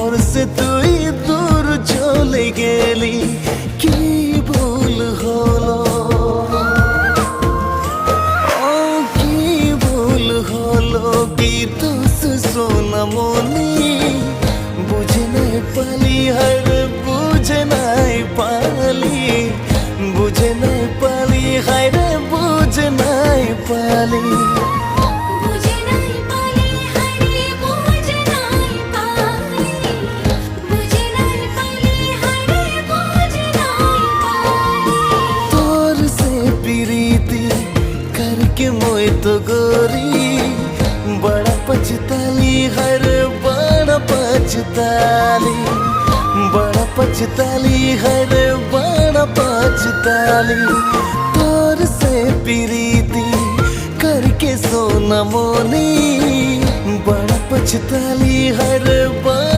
ঘর সে তুই দূর চলে গেলি, কি ভুল হলো, কি ভুল হলো, কি দোষ সোনামণি, বুঝে নাই পালি, হর বুঝে নাই পালি, বুঝে নাই পালি, হর বুঝে নাই পালি। करके मोए तो गोरी बड़ा पछताली, हर बड़ा पछताली, बड़ा पछताली, हर बड़ा पछताली। तोर से प्रीति करके सोना मोनी, बड़ा पछताली, हर